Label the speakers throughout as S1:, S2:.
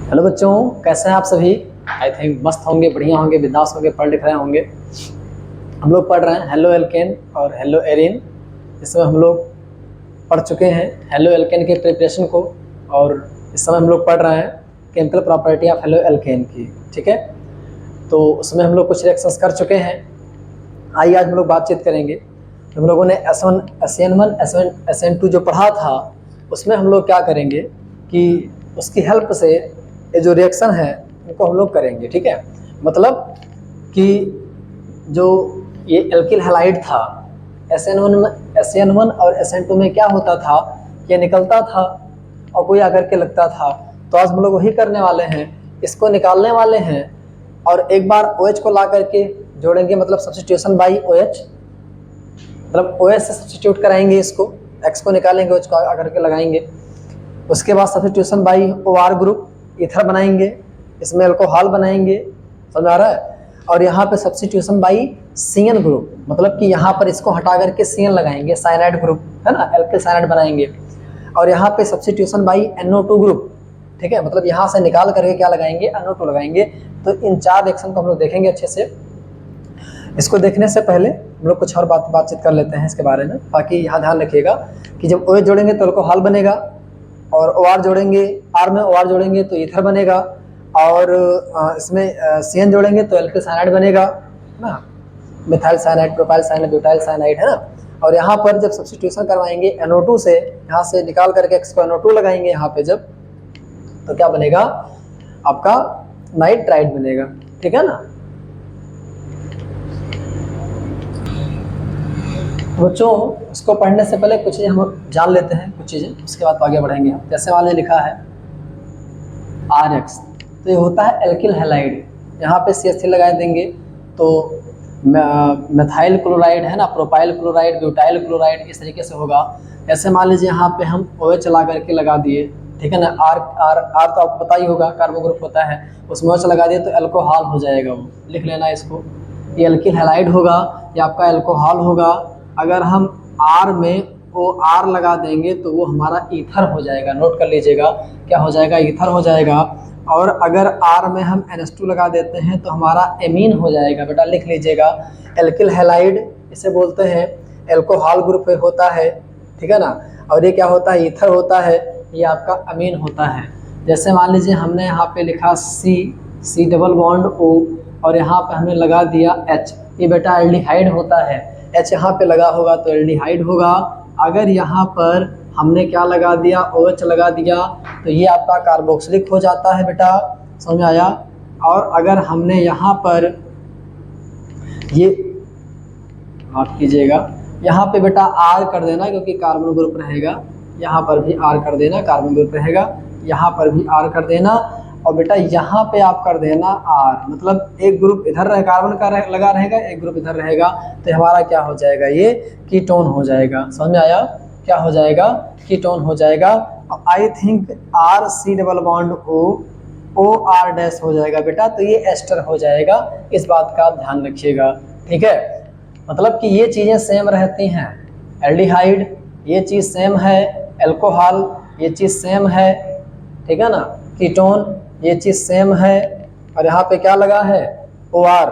S1: Hello बच्चों, कैसे हैं आप सभी। आई थिंक मस्त होंगे, बढ़िया होंगे, बिंदास होंगे, पढ़ लिख रहे होंगे। हम लोग पढ़ रहे हैं हेलो एल्केन और हेलो एरिन। इसमें हम लोग पढ़ चुके हैं हेलो एल्केन के प्रिपरेशन को, और इस समय हम लोग पढ़ रहे हैं chemical property of halo alkane की। ठीक है, तो उसमें हम लोग कुछ रिएक्शंस कर चुके हैं। आइए आज हम लोग बातचीत करेंगे। हम लोगों ने S1 SN1 SN2 जो पढ़ा था, उसमें हम लोग क्या करेंगे कि उसकी हेल्प से ये जो रिएक्शन है उनको हम लोग करेंगे। ठीक है, मतलब कि जो ये एल्किल हैलाइड था SN1 और SN2 में क्या होता था, ये निकलता था और कोई आकर के लगता था। तो आज हम लोग वही करने वाले हैं, इसको निकालने वाले हैं और एक बार OH को ला करके जोड़ेंगे, मतलब सब्स्टिट्यूशन बाई OH, मतलब OH से सब्स्टिट्यूट कराएंगे इसको, X को निकालेंगे, OH को आकर के लगाएंगे। उसके बाद substitution by OR group, ether बनाएंगे, इसमें अल्कोहल बनाएंगे, समझ आ रहा है। और यहाँ पे सब्स्टिट्यूशन बाई CN ग्रुप, मतलब कि यहाँ पर इसको हटा करके CN लगाएंगे, साइनाइड ग्रुप है ना, एल्किल साइनाइड बनाएंगे। और यहाँ पे सब्स्टिट्यूशन बाई NO2 ग्रुप, ठीक है, मतलब यहाँ से निकाल करके क्या लगाएंगे, NO2 लगाएंगे। तो इन चार रिएक्शन को हम लोग देखेंगे अच्छे से। इसको देखने से पहले हम लोग कुछ और बातचीत कर लेते हैं इसके बारे में। बाकी यहाँ ध्यान रखिएगा कि जब OH जोड़ेंगे तो अल्कोहल बनेगा, और OR जोड़ेंगे, R में OR जोड़ेंगे तो ईथर बनेगा, और इसमें CN जोड़ेंगे तो एल्किल साइनाइड बनेगा ना, methyl cyanide, propyl cyanide, butyl cyanide है ना। और यहाँ पर जब सब्स्टिट्यूशन करवाएंगे NO2 से, यहाँ से निकाल करके X को NO2 लगाएंगे यहाँ पे जब, तो क्या बनेगा आपका नाइट्राइड बनेगा। ठीक है ना बच्चों, इसको पढ़ने से पहले कुछ चीज़ें हम जान लेते हैं, कुछ चीज़ें, उसके बाद आगे बढ़ेंगे हम। जैसे वाले लिखा है RX, तो ये होता है एल्किल हैलाइड, यहाँ पे CH3 लगा देंगे तो मेथाइल क्लोराइड है ना, प्रोपाइल क्लोराइड, ब्यूटाइल क्लोराइड, इस तरीके से होगा। ऐसे मान लीजिए यहाँ पे हम OH ला करके लगा दिए, ठीक है ना, R तो आपको पता ही होगा कार्बो ग्रुप होता है, उसमें OH लगा दिए तो अल्कोहल हो जाएगा, वो लिख लेना इसको। ये एल्किल हैलाइड होगा, ये आपका अल्कोहल होगा। अगर हम R में OR लगा देंगे तो वो हमारा ईथर हो जाएगा, नोट कर लीजिएगा, क्या हो जाएगा, ईथर हो जाएगा। और अगर R में हम NH2 लगा देते हैं तो हमारा एमीन हो जाएगा, बेटा लिख लीजिएगा। एल्किल हैलाइड इसे बोलते हैं, अल्कोहल ग्रुप होता है, ठीक है ना। और ये क्या होता है, ईथर होता है, ये आपका अमीन होता है। जैसे मान लीजिए हमने यहाँ पे लिखा C डबल बॉन्ड O, और यहाँ पे हमने लगा दिया H, ये बेटा एल्डिहाइड होता है। H यहाँ पे लगा होगा तो एल्डिहाइड होगा। अगर यहाँ पर हमने क्या लगा दिया, OH लगा दिया, तो ये आपका कार्बोक्सिलिक हो जाता है बेटा, समझ में आया। और अगर हमने यहाँ पर ये माफ कीजिएगा, यहाँ पे बेटा R कर देना, क्योंकि कार्बन ग्रुप रहेगा, यहाँ पर भी R कर देना, कार्बन ग्रुप रहेगा, यहाँ पर भी R कर देना, और बेटा यहाँ पे आप कर देना R, मतलब एक ग्रुप इधर रहे, कार्बन का लगा रहेगा, एक ग्रुप इधर रहेगा, तो हमारा क्या हो जाएगा, ये कीटोन हो जाएगा। समझ में आया, क्या हो जाएगा, कीटोन हो जाएगा। I think RC double bond OR dash हो जाएगा बेटा, तो ये एस्टर हो जाएगा। इस बात का आप ध्यान रखिएगा, ठीक है। मतलब कि ये चीज़ें सेम रहती हैं, एल्डिहाइड ये चीज़ सेम है, अल्कोहल ये चीज़ सेम है, ठीक है ना, कीटोन ये चीज़ सेम है, और यहाँ पे क्या लगा है, OR,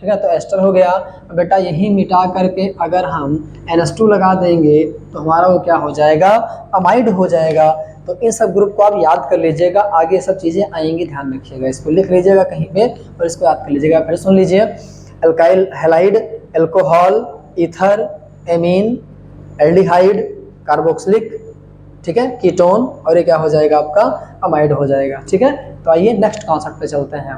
S1: ठीक है, तो एस्टर हो गया। बेटा यही मिटा करके अगर हम NH2 लगा देंगे तो हमारा वो क्या हो जाएगा, अमाइड हो जाएगा। तो इन सब ग्रुप को आप याद कर लीजिएगा, आगे सब चीज़ें आएंगी, ध्यान रखिएगा, इसको लिख लीजिएगा कहीं पे और इसको याद कर लीजिएगा। फिर सुन लीजिए, alkyl halide, alcohol, ether, amine, aldehyde, carboxylic, ठीक है, कीटोन, और ये क्या हो जाएगा आपका, अमाइड हो जाएगा। ठीक है, तो आइए नेक्स्ट कॉन्सेप्ट पे चलते हैं।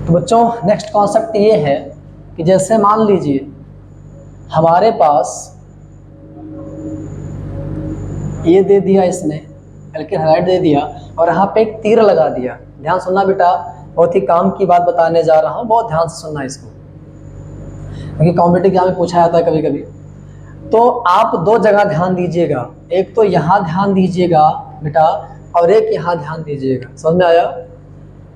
S1: तो बच्चों नेक्स्ट कॉन्सेप्ट ये है कि जैसे मान लीजिए हमारे पास ये दे दिया, इसने एल्किल हैलाइड दे दिया, और यहाँ पे एक तीर लगा दिया। ध्यान सुनना बेटा, बहुत ही काम की बात बताने जा रहा हूँ, बहुत ध्यान से सुनना इसको, क्योंकि कॉम्पिटिटिव एग्जाम में पूछा जाता है कभी कभी। तो आप दो जगह ध्यान दीजिएगा, एक तो यहाँ ध्यान दीजिएगा बेटा, और एक यहाँ ध्यान दीजिएगा, समझ में आया।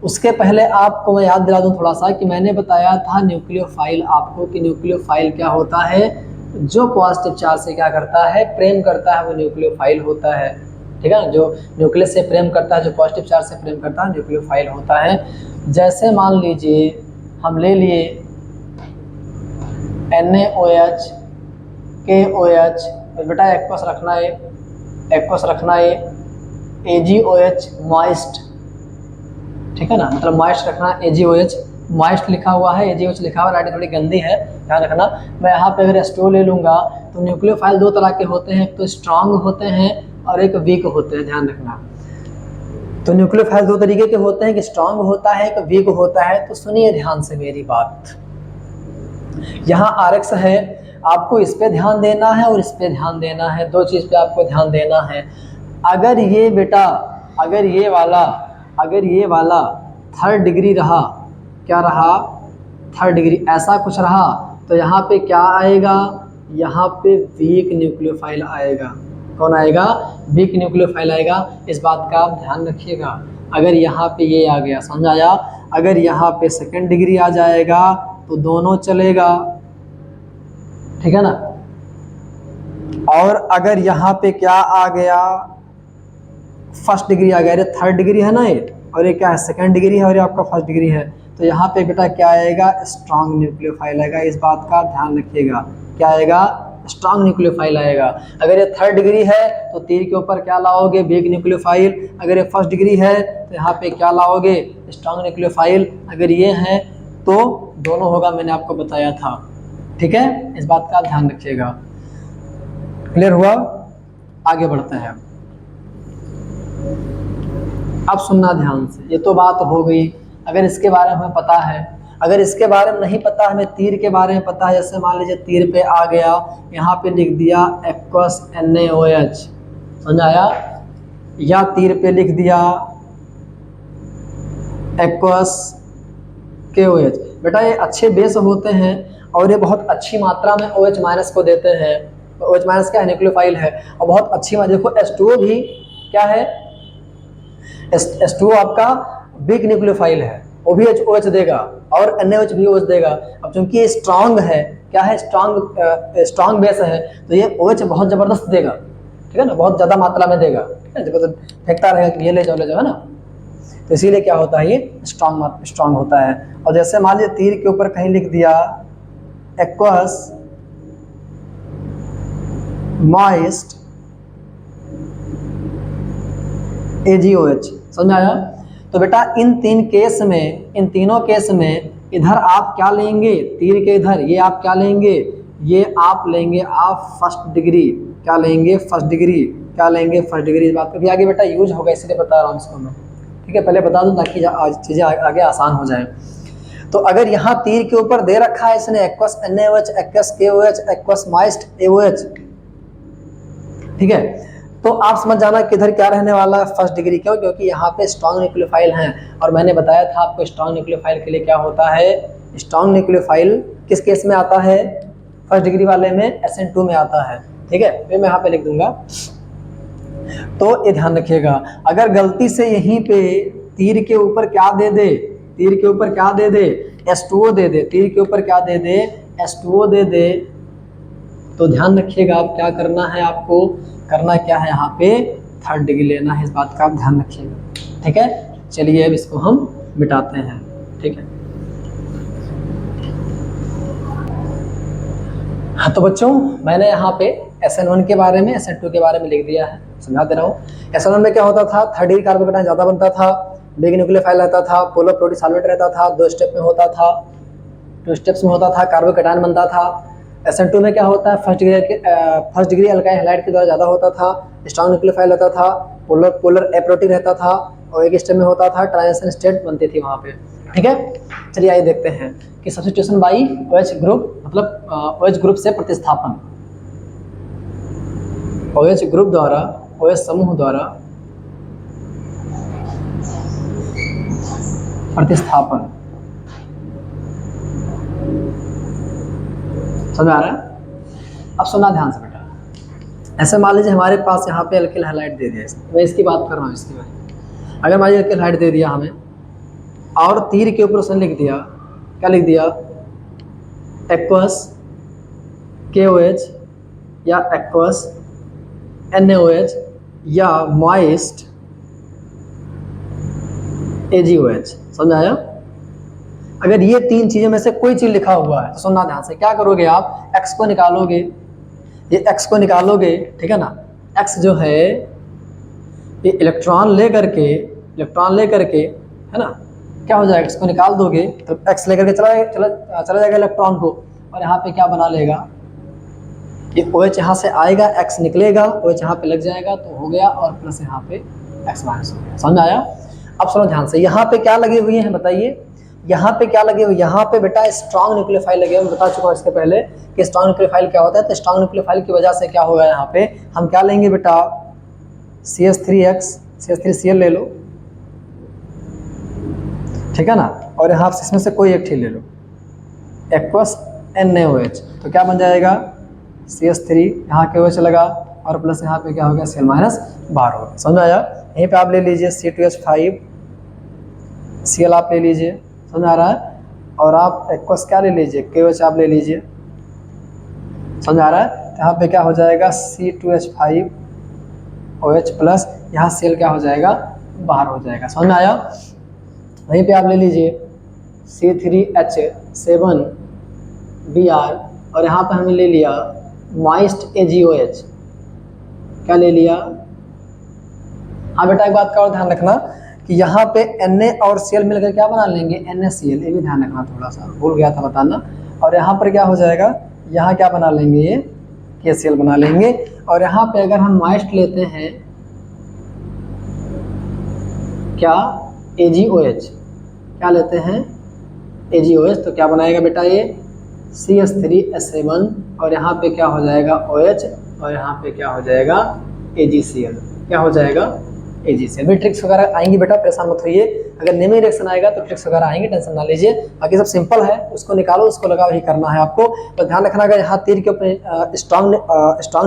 S1: उसके पहले आपको मैं याद दिला दूं थोड़ा सा कि मैंने बताया था न्यूक्लियोफाइल आपको, कि न्यूक्लियोफाइल क्या होता है, जो पॉजिटिव चार्ज से क्या करता है, प्रेम करता है, वो न्यूक्लियोफाइल होता है। ठीक है ना, जो न्यूक्लियस से प्रेम करता है, जो पॉजिटिव चार्ज से प्रेम करता है, न्यूक्लियोफाइल होता है। जैसे मान लीजिए हम ले लिए NaOH KOH, तो बेटा एक्वस रखना है, एक्वस रखना है, AgOH मॉइस्ट, ठीक है ना, मतलब मॉइस्ट रखना, AgOH मॉइस्ट लिखा हुआ है, AgOH लिखा हुआ, राइटिंग थोड़ी गंदी है, ध्यान रखना। मैं यहाँ पे अगर H2O ले लूँगा तो न्यूक्लियोफाइल दो तरह के होते हैं, एक तो स्ट्रांग होते हैं और एक वीक होते हैं, ध्यान रखना। तो न्यूक्लियोफाइल दो तरीके के होते हैं, कि स्ट्रांग होता है, एक वीक होता है। तो सुनिए ध्यान से मेरी बात, यहाँ RX है, आपको इस पे ध्यान देना है और इस पे ध्यान देना है, दो चीज़ पे आपको ध्यान देना है। अगर ये बेटा, अगर ये वाला थर्ड डिग्री रहा, क्या रहा, थर्ड डिग्री, ऐसा कुछ रहा, तो यहाँ पे क्या आएगा, यहाँ पे वीक न्यूक्लियोफाइल आएगा। कौन आएगा, वीक न्यूक्लियोफाइल आएगा। इस बात का आप ध्यान रखिएगा। अगर यहाँ पे ये आ गया, समझ आया, अगर यहाँ पे सेकंड डिग्री आ जाएगा तो दोनों चलेगा, ठीक है ना। और अगर यहाँ पे क्या आ गया, फर्स्ट डिग्री आ गया, अरे थर्ड डिग्री है ना ये, और ये क्या है, सेकंड डिग्री है, और ये आपका फर्स्ट डिग्री है, तो यहाँ पे बेटा क्या आएगा, स्ट्रांग न्यूक्लियोफाइल आएगा। इस बात का ध्यान रखिएगा, क्या आएगा, स्ट्रांग न्यूक्लियोफाइल आएगा। अगर ये थर्ड डिग्री है तो तीर के ऊपर क्या लाओगे, वीक न्यूक्लियोफाइल। अगर ये फर्स्ट डिग्री है तो यहाँ पे क्या लाओगे, स्ट्रांग न्यूक्लियोफाइल। अगर ये है तो दोनों होगा, मैंने आपको बताया था, ठीक है। इस बात का ध्यान रखिएगा। क्लियर हुआ, आगे बढ़ते हैं। अब सुनना ध्यान से, ये तो बात हो गई अगर इसके बारे में हमें पता है। अगर इसके बारे में नहीं पता, हमें तीर के बारे में पता है, जैसे मान लीजिए तीर पे आ गया, यहाँ पे लिख दिया एक्वस NaOH, समझ आया, या तीर पे लिख दिया एक्वस KOH। बेटा ये अच्छे बेस होते हैं और ये बहुत अच्छी मात्रा में OH माइनस को देते हैं। OH माइनस क्या है, न्यूक्लियोफाइल है, और बहुत अच्छी मात्रा, देखो H2O भी क्या है, H2O आपका बिग न्यूक्लियोफाइल है, वो भी OH देगा, और NaOH भी OH देगा। अब चूंकि ये स्ट्रांग है, क्या है, स्ट्रांग बेस है, तो ये OH बहुत जबरदस्त देगा, ठीक है ना, बहुत ज्यादा मात्रा में देगा, ठीक है, जब फेंकता रहेगा कि ये ले जाओ है ना, तो इसीलिए क्या होता है, ये स्ट्रांग होता है। और जैसे मान लीजिए तीर के ऊपर कहीं लिख दिया एक्वस मॉइस्ट AgOH, समझ में आया। तो बेटा इन तीनों केस में इधर आप क्या लेंगे, तीर के इधर ये आप क्या लेंगे, ये आप लेंगे आप फर्स्ट डिग्री, क्या लेंगे, फर्स्ट डिग्री, क्या लेंगे, फर्स्ट डिग्री। इस बात को आगे बेटा यूज होगा, इसलिए बता रहा हूँ इसको मैं, ठीक है, पहले बता दूं ताकि चीज़ें आगे आसान हो जाए। तो अगर यहाँ तीर के ऊपर दे रखा है इसने aqueous NaOH, aqueous KOH, aqueous moist AOH, ठीक है, तो आप समझ जाना किधर क्या रहने वाला है, फर्स्ट डिग्री। क्यों, क्योंकि यहाँ पे स्ट्रांग न्यूक्लियोफाइल हैं, और मैंने बताया था आपको स्ट्रांग न्यूक्लियोफाइल के लिए क्या होता है, स्ट्रांग न्यूक्लियोफाइल किस केस में आता है, फर्स्ट डिग्री वाले में SN2 में आता है, ठीक है। मैं यहाँ पे लिख दूंगा, तो ये ध्यान रखिएगा। अगर गलती से यहीं पे तीर के ऊपर क्या दे दे, तीर के ऊपर क्या दे दे, H2O दे दे, तीर के ऊपर क्या दे दे, H2O दे दे, तो ध्यान रखिएगा आप क्या करना है, आपको करना क्या है, यहाँ पे थर्ड डिग्री लेना है। इस बात का आप ध्यान रखिएगा, ठीक है। चलिए अब इसको हम मिटाते हैं, ठीक है। हाँ तो बच्चों, मैंने यहाँ पे SN1 के बारे में, SN2 के बारे में लिख दिया है, समझा दे रहा हूँ। SN1 में क्या होता था, थर्ड डिग्री कार्बोकेटायन ज़्यादा बनता था, बिग न्यूक्लियोफाइल रहता था, पोलर प्रोटीसॉल्वेंट रहता था, 2 स्टेप में होता था, 2 स्टेप्स में होता था, कार्बोकेटायन बनता था। SN2 में क्या होता है, फर्स्ट डिग्री अल्काइल हैलाइड के द्वारा ज़्यादा होता था, स्ट्रांग न्यूक्लियोफाइल रहता था, पोलर एप्रोटीन रहता था, और एक स्टेप में होता था, ट्रांजिशन स्टेट बनती थी वहाँ पे, ठीक है। चलिए आइए देखते हैं कि सब्स्टिट्यूशन बाई OH ग्रुप, मतलब OH ग्रुप से प्रतिस्थापन, OH ग्रुप द्वारा, OH समूह द्वारा प्रतिस्थापन, समझ आ रहा है। अब सुनना ध्यान से बेटा, ऐसे मान लीजिए हमारे पास यहाँ पे अल्किल हैलाइड दे दिया, मैं इसकी बात कर रहा हूँ, इसकी बात, अगर मान लीजिए अल्किल हैलाइड दे दिया हमें, और तीर के ऊपर उसने लिख दिया, क्या लिख दिया, एक्वस KOH या एक्वस NaOH, या मॉइस्ट AgOH। समझ आया? अगर ये तीन चीज़ों में से कोई चीज़ लिखा हुआ है तो सुनना ध्यान से, क्या करोगे आप, x को निकालोगे, ये x को निकालोगे, ठीक है ना। x जो है ये इलेक्ट्रॉन ले करके है ना, क्या हो जाएगा, इसको निकाल दोगे तो x लेकर के चला जाएगा इलेक्ट्रॉन को, और यहाँ पे क्या बना लेगा, ये OH यहाँ से आएगा, x निकलेगा, OH यहाँ पे लग जाएगा तो हो गया, और प्लस यहाँ पे x माइनस हो गया। समझ आया? अब सुनो ध्यान से, यहाँ पे क्या लगे हुए हैं बताइए, यहाँ पे क्या लगे हुए, यहाँ पे बेटा स्ट्रॉन्ग न्यूक्लियोफाइल लगे हुए। मैं बता चुका हूँ इसके पहले कि स्ट्रॉन्ग न्यूक्लियोफाइल क्या होता है। तो स्ट्रॉन्ग न्यूक्लियोफाइल की वजह से क्या होगा, यहाँ पे हम क्या लेंगे बेटा, CH3Cl ले लो, ठीक है ना, और यहाँ से इसमें से कोई एक ठीक ले लो, एक्वस NaOH, तो क्या बन जाएगा, CH3 यहाँ के OH लगा, और प्लस यहाँ पे क्या हो गया, Cl माइनस बाहर होगा। समझ आया? यहीं पे आप ले लीजिए C2H5 Cl आप ले लीजिए, समझ आ रहा है, और आप एक्वस क्या ले लीजिए, KOH आप ले लीजिए, समझ आ रहा है। तो यहाँ पे क्या हो जाएगा, C2H5 OH प्लस यहाँ Cl क्या हो जाएगा, बाहर हो जाएगा। समझ में आया? वहीं पे आप ले लीजिए C3H7Br, और यहाँ पे हमने ले लिया मॉइस्ट AgOH, क्या ले लिया। हाँ बेटा एक बात का और ध्यान रखना कि यहाँ पे Na और Cl मिलकर क्या बना लेंगे, NaCl, ये भी ध्यान रखना, थोड़ा सा भूल गया था बताना। और यहाँ पर क्या हो जाएगा, यहाँ क्या बना लेंगे, ये KCl बना लेंगे। और यहाँ पे अगर हम मॉइस्ट लेते हैं क्या, AgOH, क्या लेते हैं, AgOH, तो क्या बनाएगा बेटा, ये CH3H7, और यहाँ पे क्या हो जाएगा OH, और यहाँ पे क्या हो जाएगा AgCl, क्या हो जाएगा AgCl। भी ट्रिक्स वगैरह आएंगी बेटा, परेशान मत होइए, अगर नेमी रिएक्शन आएगा तो ट्रिक्स वगैरह आएंगे, टेंशन ना लीजिए। बाकी सब सिंपल है, उसको निकालो, उसको लगाओ, ही करना है आपको। तो ध्यान रखना, अगर यहाँ तीर के ऊपर स्ट्रॉन्ग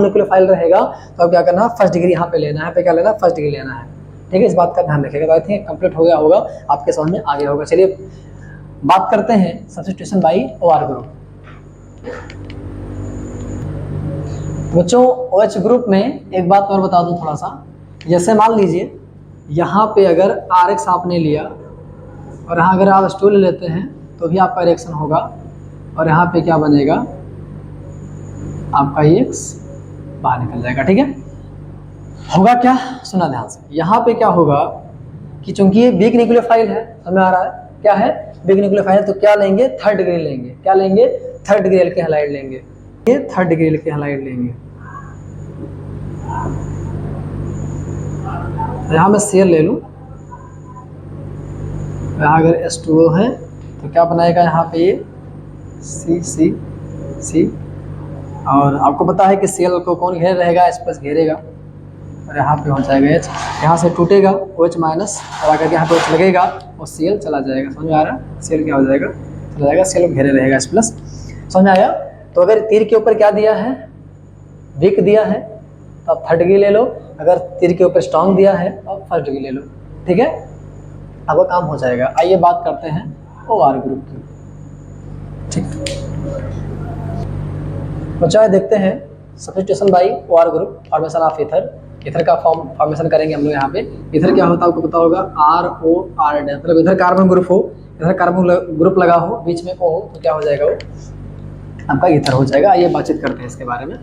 S1: न्यूक्लियोफाइल रहेगा तो अब क्या करना, फर्स्ट डिग्री यहाँ पे लेना है, यहाँ पे क्या लेना, फर्स्ट डिग्री लेना है, ठीक है। इस बात का ध्यान रखिएगा। तो आई थिंक कंप्लीट हो गया होगा, आपके समझ में आ गया होगा। चलिए बात करते हैं सब्स्टिट्यूशन बाई OR ग्रुप। बच्चों OH ग्रुप में एक बात और बता दूं थोड़ा सा, जैसे मान लीजिए यहाँ पे अगर RX आपने लिया, और यहाँ अगर आप H2 ले लेते हैं तो भी आपका रिएक्शन होगा, और यहाँ पे क्या बनेगा, आपका X बाहर निकल जाएगा, ठीक है। होगा क्या, सुना ध्यान से, यहाँ पे क्या होगा कि चूंकि ये वीक न्यूक्लियोफाइल है, हमें आ रहा है क्या है, वीक न्यूक्लियोफाइल, तो क्या लेंगे, थर्ड डिग्री लेंगे, क्या लेंगे, थर्ड डिग्री एल्केन हैलाइड लेंगे, ये थर्ड डिग्री एल्केन हैलाइड लेंगे। यहाँ मैं Cl ले लूँ, यहाँ अगर H2O है तो क्या बनाएगा, यहाँ पे ये C, और आपको पता है कि Cl को कौन घेरे रहेगा, H प्लस घेरेगा, और यहाँ पे हो जाएगा H, यहाँ से टूटेगा OH माइनस, और अगर यहाँ पे OH लगेगा और Cl चला जाएगा। समझ में आ रहा है, Cl क्या हो जाएगा, चला जाएगा, Cl घेरे रहेगा H प्लस। समझ में आया? तो अगर तीर के ऊपर क्या दिया है, वीक दिया है, तो आप थर्ड डिग्री ले लो, अगर तीर के ऊपर स्ट्रॉन्ग दिया है तो आप फर्स्ट डिग्री ले लो, ठीक है। अब वो काम हो जाएगा। आइए बात करते हैं OR ग्रुप की, ठीक। बच्चों देखते हैं substitution by OR group, formation of ether का फॉर्मेशन करेंगे हम लोग। यहाँ पे ईथर क्या होता है आपको पता होगा, ROR, मतलब इधर कार्बन ग्रुप हो, इधर कार्बन ग्रुप लगा हो, बीच में O हो, तो क्या हो जाएगा, वो आपका ईथर हो जाएगा। आइए बातचीत करते हैं इसके बारे में।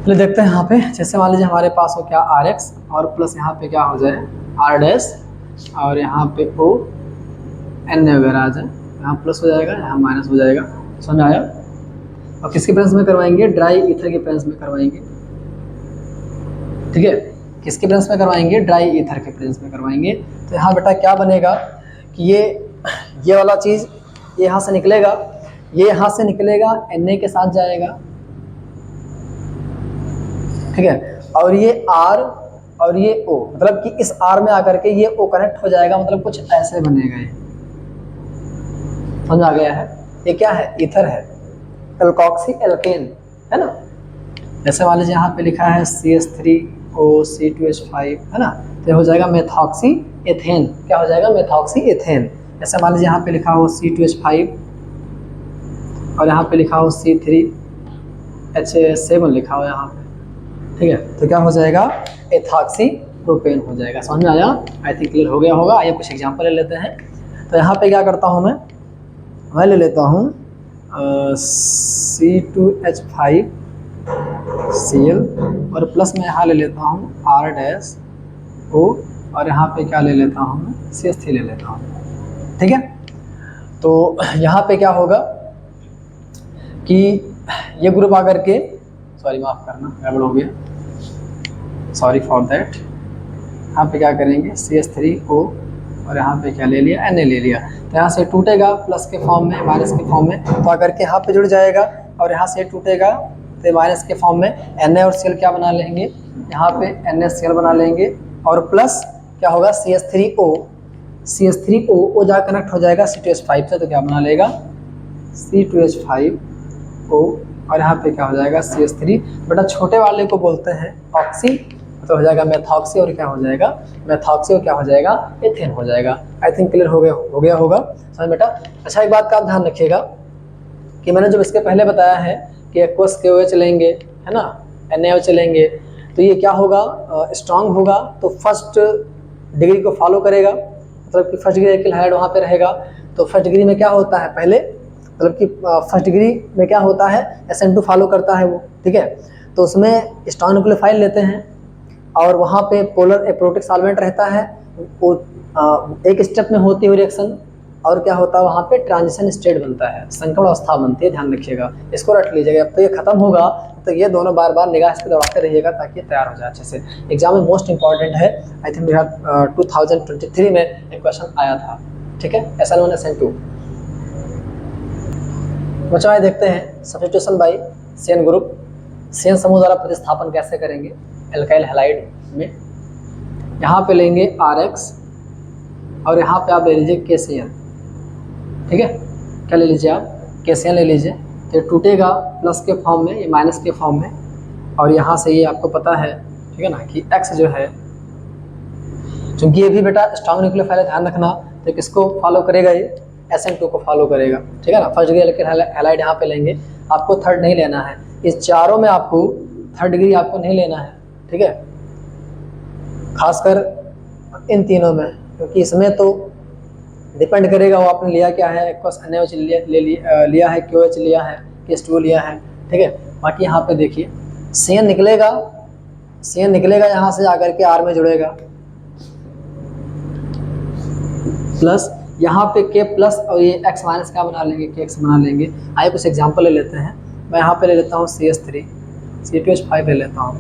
S1: चलिए देखते हैं यहाँ पे, जैसे मान लीजिए हमारे पास हो क्या RX, और प्लस यहाँ पे क्या हो जाए R डैश, और यहाँ पे O Na वगैरह आ जाए, यहाँ प्लस हो जाएगा, यहाँ माइनस हो जाएगा। समझ आया? और किसके प्रेजेंस में करवाएंगे, ड्राई ईथर के प्रेजेंस में करवाएंगे, ठीक है। किसके प्रेजेंस में करवाएंगे, ड्राई ईथर के प्रेजेंस में करवाएंगे। तो यहाँ बेटा क्या बनेगा कि ये वाला चीज़ ये यहाँ से निकलेगा, ये यहाँ से निकलेगा, Na के साथ जाएगा, ठीक है, और ये R और ये O, मतलब कि इस R में आकर के ये O कनेक्ट हो जाएगा, मतलब कुछ ऐसे बनेगा। ये समझ आ गया है? ये क्या है, ईथर है, एल्कोक्सी एल्केन है ना। जैसे मान लीजिए यहाँ पे लिखा है CH3OC2H5 है ना, तो हो जाएगा मेथॉक्सी एथेन, क्या हो जाएगा, मेथॉक्सी एथेन। जैसे मान लीजिए यहाँ पे लिखा हो C2H5, और यहाँ पे लिखा हो C3H7 लिखा हो यहाँ पे, ठीक है, तो क्या हो जाएगा, एथॉक्सी प्रोपेन हो जाएगा। समझ में आया? आई थिंक क्लियर हो गया होगा। आइए कुछ एग्जांपल ले लेते हैं। तो यहाँ पे क्या करता हूँ मैं ले लेता हूँ C2H5Cl और प्लस में यहाँ ले लेता हूँ R-O और यहाँ पे क्या ले लेता हूँ मैं CH3 ले लेता हूँ। ठीक है, तो यहाँ पे क्या होगा कि ये ग्रुप आकर के, सॉरी माफ़ करना गड़बड़ हो गया, सॉरी फॉर दैट। यहाँ पे क्या करेंगे CH3O और यहाँ पे क्या ले लिया Na ले लिया, तो यहाँ से टूटेगा प्लस के फॉर्म में माइनस के फॉर्म में, तो आकर के यहाँ पे जुड़ जाएगा और यहाँ से टूटेगा तो माइनस के फॉर्म में Na और Cl क्या बना लेंगे, यहाँ पे NaCl बना लेंगे और प्लस क्या होगा CH3O जा कनेक्ट हो जाएगा C2H5 से, तो क्या बना लेगा C2H5O और यहाँ पे क्या हो जाएगा CH3। बेटा छोटे वाले को बोलते हैं ऑक्सी, तो हो जाएगा मेथॉक्सी और क्या हो जाएगा मेथॉक्सी और क्या हो जाएगा एथेन हो जाएगा। आई थिंक क्लियर हो गया होगा समझ बेटा। अच्छा एक बात का आप ध्यान रखिएगा कि मैंने जब इसके पहले बताया है कि एक्वस KOH लेंगे है ना, NaOH लेंगे, तो ये क्या होगा स्ट्रांग होगा तो फर्स्ट डिग्री को फॉलो करेगा, मतलब कि फर्स्ट डिग्री एल्किल हाइड वहाँ पे रहेगा। तो फर्स्ट डिग्री में क्या होता है पहले, मतलब कि फर्स्ट डिग्री में क्या होता है SN2 फॉलो करता है वो, ठीक है। तो उसमें स्ट्रांग न्यूक्लियोफाइल लेते हैं और वहाँ पे पोलर एप्रोटिक सॉल्वेंट रहता है, वो एक स्टेप में होती हुई रिएक्शन और क्या होता है वहाँ पे ट्रांजिशन स्टेट बनता है, संक्रमण अवस्था बनती है, ध्यान रखिएगा, इसको रट लीजिएगा। अब तो ये खत्म होगा तो ये दोनों बार बार निगाह इस पर दौड़ाते रहिएगा ताकि ये तैयार हो जाए अच्छे से। एग्जाम में मोस्ट इंपॉर्टेंट है, आई थिंक 2023 में एक क्वेश्चन आया था, ठीक है, SN1 SN2। बच्चों देखते हैं substitution by CN group, CN समूह द्वारा प्रतिस्थापन कैसे करेंगे एल्काइल हैलाइड में। यहाँ पे लेंगे RX और यहाँ पे आप ले लीजिए KCl, ठीक है, क्या ले लीजिए आप KCl ले लीजिए, तो टूटेगा प्लस के फॉर्म में, ये माइनस के फॉर्म में, और यहाँ से ये आपको पता है ठीक है ना कि X जो है, क्योंकि ये भी बेटा स्ट्रॉन्ग न्यूक्लियोफाइल है, ध्यान रखना, तो किसको फॉलो करेगा ये SN2 को फॉलो करेगा, ठीक है ना। फर्स्ट डिग्री एल्किल हैलाइड यहाँ पे लेंगे, आपको थर्ड नहीं लेना है, इस चारों में आपको थर्ड डिग्री आपको नहीं लेना है, ठीक है, खासकर इन तीनों में, क्योंकि इसमें तो डिपेंड करेगा वो आपने लिया क्या है, एक्वस NaOH लिया है, KOH लिया है, KH2O लिया है, ठीक है। बाकी यहाँ पे देखिए CN निकलेगा यहाँ से आकर के R में जुड़ेगा, प्लस यहाँ पे K प्लस और ये X माइनस क्या बना लेंगे, KX बना लेंगे। आइए कुछ एग्जांपल ले लेते हैं। मैं यहाँ पे ले लेता हूँ CH3 C2H5 ले लेता हूँ,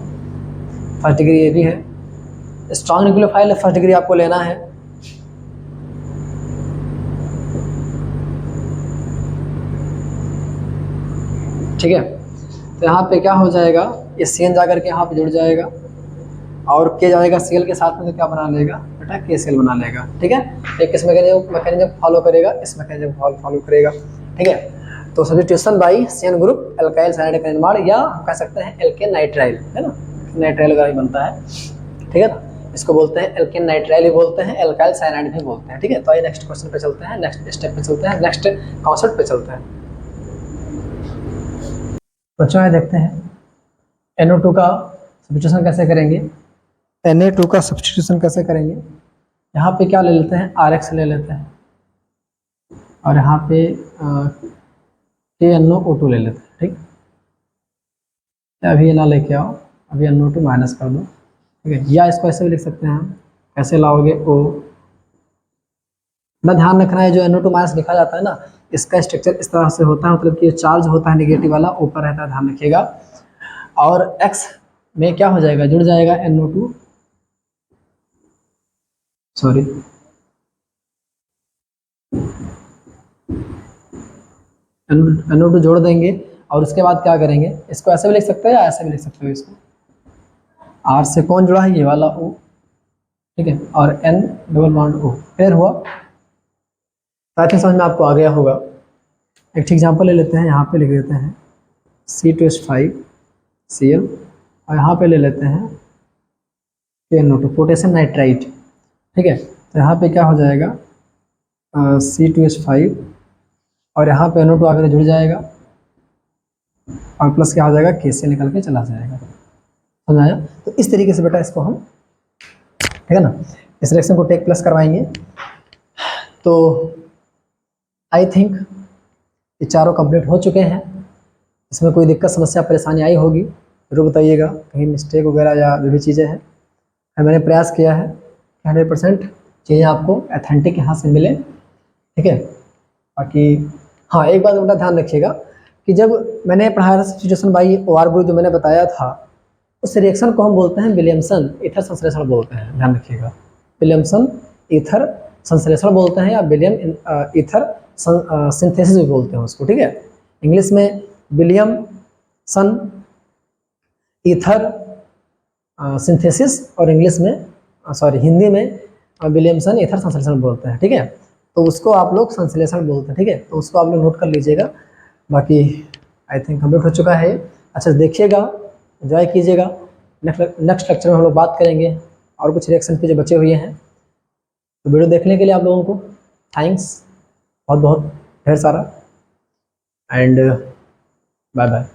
S1: फर्स्ट डिग्री ये भी है, स्ट्रॉन्ग न्यूक्लियोफाइल है, फर्स्ट डिग्री आपको लेना है, ठीक है। तो यहाँ पे क्या हो जाएगा, ये CN जाकर के यहाँ पे जुड़ जाएगा और K जाएगा Cl के साथ में, तो क्या बना लेगा बेटा KCl बना लेगा, ठीक है। एक इस मैकेनिज्म फॉलो करेगा, इस मैकेनिज्म फॉलो करेगा, ठीक है। तो substitution by CN group alkyl cyanide का निर्माण, या हम कह सकते हैं एल्केन नाइट्राइल, है ना, नाइट्राइल का ही बनता है, ठीक है ना, इसको बोलते हैं एल्केन नाइट्राइल भी बोलते हैं, एल्काइल साइनाइड भी बोलते हैं, ठीक है। तो आइए नेक्स्ट क्वेश्चन पे चलते हैं, नेक्स्ट स्टेप पे चलते हैं, नेक्स्ट कॉन्सेप्ट पे चलते हैं। बच्चों देखते हैं NO2 का सब्स्टिट्यूशन कैसे करेंगे, Na2 का सब्स्टिट्यूशन कैसे करेंगे। यहाँ पे क्या ले लेते हैं RX ले लेते हैं और यहाँ पे KNO2 ले लेते हैं, ठीक। अभी ये ना लेके आओ, अभी NO2 माइनस कर दो, ठीक है, या इसको ऐसे भी लिख सकते हैं हम, कैसे लाओगे O, ना ध्यान रखना है जो NO2 माइनस लिखा जाता है ना, इसका स्ट्रक्चर इस तरह से होता है, मतलब कि चार्ज होता है नेगेटिव वाला ऊपर रहता है, ध्यान रखिएगा, और X में क्या हो जाएगा, जुड़ जाएगा NO2, सॉरी NO2 जोड़ देंगे और उसके बाद क्या करेंगे, इसको ऐसे भी लिख सकते हैं या ऐसे भी लिख सकते हो, इसको R से कौन जुड़ा है, ये वाला O, ठीक है, और N double bond O, clear हुआ, ताकि समझ में आपको आ गया होगा। एक एग्जांपल ले लेते हैं, यहाँ पे लिख देते हैं C2H5Cl और यहाँ पे ले लेते हैं KNO2 पोटेशियम नाइट्राइट, ठीक है। तो यहाँ पे क्या हो जाएगा C2H5 और यहाँ पे NO2 आकर जुड़ जाएगा और प्लस क्या हो जाएगा KCl निकल के चला जाएगा, समझाया? तो इस तरीके से बेटा इसको हम, ठीक है ना, इस रिएक्शन को टेक प्लस करवाएंगे। तो आई थिंक ये चारों कंप्लीट हो चुके हैं। इसमें कोई दिक्कत समस्या परेशानी आई होगी जरूर बताइएगा, कहीं मिस्टेक वगैरह या जो भी चीज़ें हैं। मैंने प्रयास किया है 100% चीज़ें आपको ऑथेंटिक यहाँ से मिले, ठीक है। बाकी हाँ, एक बात बेटा ध्यान रखिएगा कि जब मैंने पढ़ाया था सब्स्टिट्यूशन बाई OR ग्रुप जो मैंने बताया था, उस रिएक्शन को हम बोलते हैं विलियमसन ईथर संश्लेषण बोलते हैं। ध्यान रखिएगा, विलियमसन ईथर संश्लेषण बोलते हैं या विलियम ईथर सिंथेसिस भी बोलते हैं उसको, ठीक है। इंग्लिश में विलियम सन ईथर सिंथेसिस और इंग्लिश में हिंदी में विलियमसन ईथर संश्लेषण बोलते हैं, ठीक है। तो उसको आप लोग संश्लेषण बोलते हैं, ठीक है। तो उसको आप लोग नोट कर लीजिएगा। बाकी आई थिंक कंप्लीट हो चुका है। अच्छा देखिएगा, एंजॉय कीजिएगा। नेक्स्ट लेक्चर में हम लोग बात करेंगे और कुछ रिएक्शन पे जो बचे हुए हैं। तो वीडियो देखने के लिए आप लोगों को थैंक्स बहुत बहुत ढेर सारा, एंड बाय बाय।